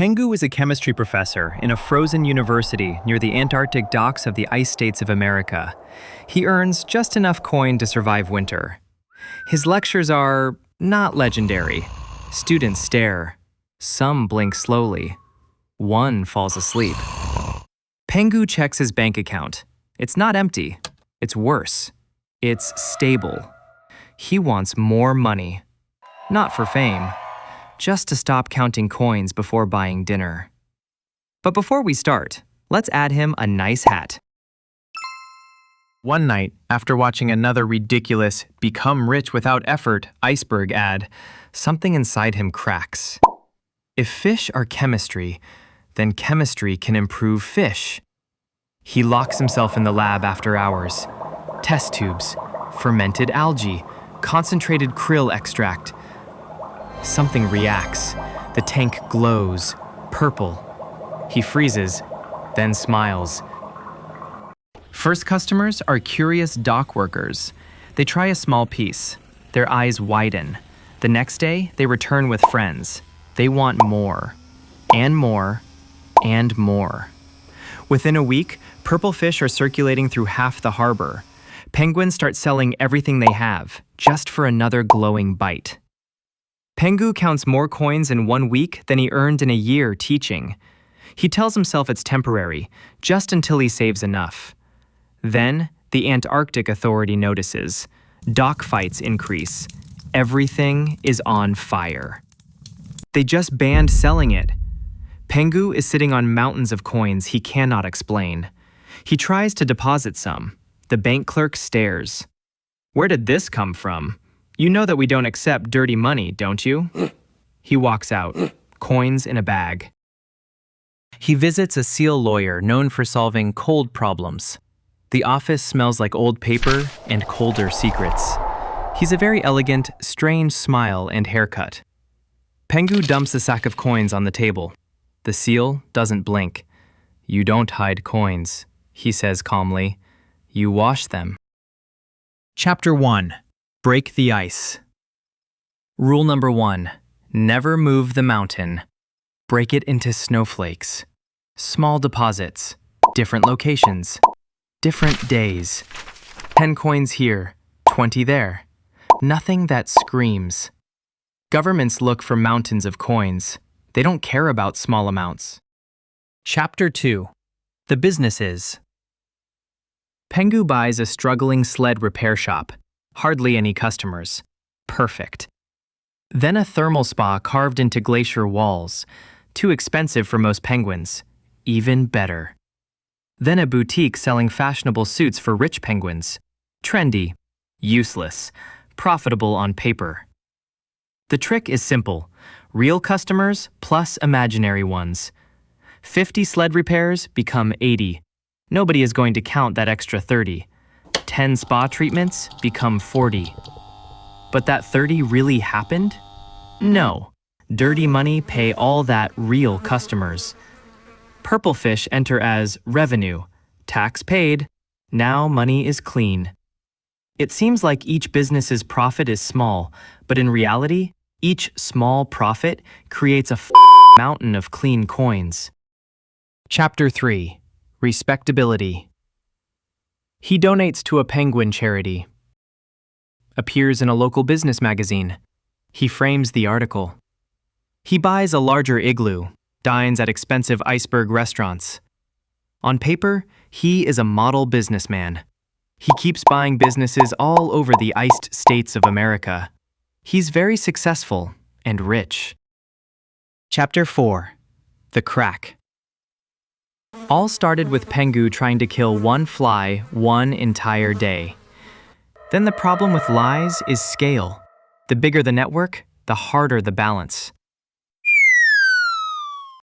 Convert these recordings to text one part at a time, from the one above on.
Pengu is a chemistry professor in a frozen university near the Antarctic docks of the ice states of America. He earns just enough coin to survive winter. His lectures are not legendary. Students stare. Some blink slowly. One falls asleep. Pengu checks his bank account. It's not empty. It's worse. It's stable. He wants more money. Not for fame. Just to stop counting coins before buying dinner. But before we start, let's add him a nice hat. One night, after watching another ridiculous "become rich without effort" iceberg ad, something inside him cracks. If fish are chemistry, then chemistry can improve fish. He locks himself in the lab after hours. Test tubes, fermented algae, concentrated krill extract. Something reacts. The tank glows, purple. He freezes, then smiles. First customers are curious dock workers. They try a small piece. Their eyes widen. The next day, they return with friends. They want more, and more, and more. Within a week, purple fish are circulating through half the harbor. Penguins start selling everything they have, just for another glowing bite. Pengu counts more coins in 1 week than he earned in a year teaching. He tells himself it's temporary, just until he saves enough. Then, the Antarctic Authority notices. Dock fights increase. Everything is on fire. They just banned selling it. Pengu is sitting on mountains of coins he cannot explain. He tries to deposit some. The bank clerk stares. "Where did this come from? You know that we don't accept dirty money, don't you?" He walks out, coins in a bag. He visits a SEAL lawyer known for solving cold problems. The office smells like old paper and colder secrets. He's a very elegant, strange smile and haircut. Pengu dumps a sack of coins on the table. The SEAL doesn't blink. "You don't hide coins," he says calmly. "You wash them." Chapter 1. Break the ice. Rule number 1. Never move the mountain. Break it into snowflakes. Small deposits. Different locations. Different days. 10 coins here, 20 there. Nothing that screams. Governments look for mountains of coins. They don't care about small amounts. Chapter 2. The businesses. Pengu buys a struggling sled repair shop. Hardly any customers. Perfect. Then a thermal spa carved into glacier walls. Too expensive for most penguins. Even better. Then a boutique selling fashionable suits for rich penguins. Trendy. Useless. Profitable on paper. The trick is simple. Real customers plus imaginary ones. 50 sled repairs become 80. Nobody is going to count that extra 30. 10 spa treatments become 40. But that 30 really happened? No. Dirty money pay all that real customers. Purple fish enter as revenue. Tax paid. Now money is clean. It seems like each business's profit is small, but in reality, each small profit creates a mountain of clean coins. Chapter 3. Respectability. He donates to a penguin charity. Appears in a local business magazine. He frames the article. He buys a larger igloo, dines at expensive iceberg restaurants. On paper, he is a model businessman. He keeps buying businesses all over the iced states of America. He's very successful and rich. Chapter 4. The crack. All started with Pengu trying to kill one fly one entire day. Then the problem with lies is scale. The bigger the network, the harder the balance.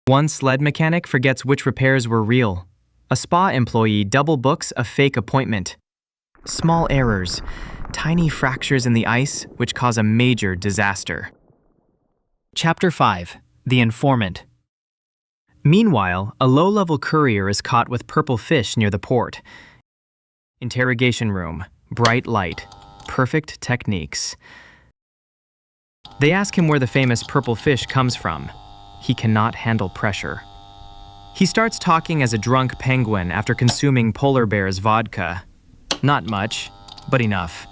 One sled mechanic forgets which repairs were real. A spa employee double books a fake appointment. Small errors, tiny fractures in the ice which cause a major disaster. Chapter 5. The informant. Meanwhile, a low-level courier is caught with purple fish near the port. Interrogation room, bright light, perfect techniques. They ask him where the famous purple fish comes from. He cannot handle pressure. He starts talking as a drunk penguin after consuming polar bear's vodka. Not much, but enough.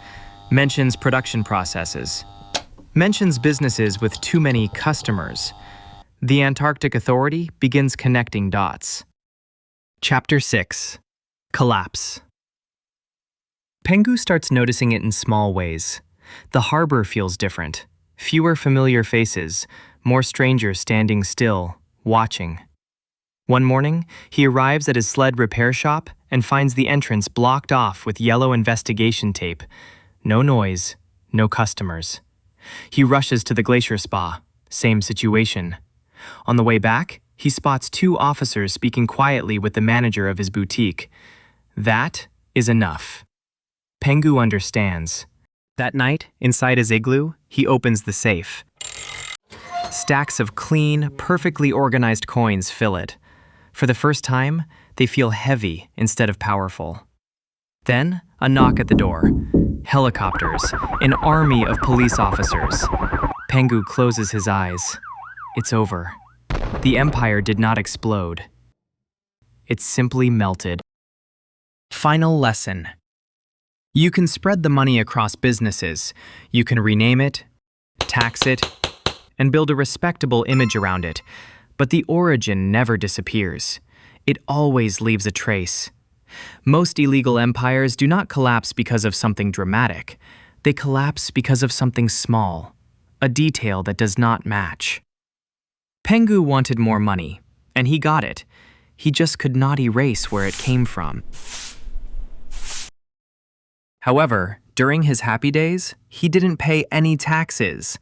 Mentions production processes. Mentions businesses with too many customers. The Antarctic Authority begins connecting dots. Chapter 6. Collapse. Pengu starts noticing it in small ways. The harbor feels different. Fewer familiar faces, more strangers standing still, watching. One morning, he arrives at his sled repair shop and finds the entrance blocked off with yellow investigation tape. No noise, no customers. He rushes to the glacier spa. Same situation. On the way back, he spots two officers speaking quietly with the manager of his boutique. That is enough. Pengu understands. That night, inside his igloo, he opens the safe. Stacks of clean, perfectly organized coins fill it. For the first time, they feel heavy instead of powerful. Then, a knock at the door. Helicopters, an army of police officers. Pengu closes his eyes. It's over. The empire did not explode. It simply melted. Final lesson. You can spread the money across businesses. You can rename it, tax it, and build a respectable image around it. But the origin never disappears. It always leaves a trace. Most illegal empires do not collapse because of something dramatic. They collapse because of something small, a detail that does not match. Pengu wanted more money, and he got it. He just could not erase where it came from. However, during his happy days, he didn't pay any taxes.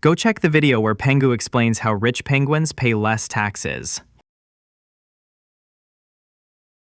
Go check the video where Pengu explains how rich penguins pay less taxes.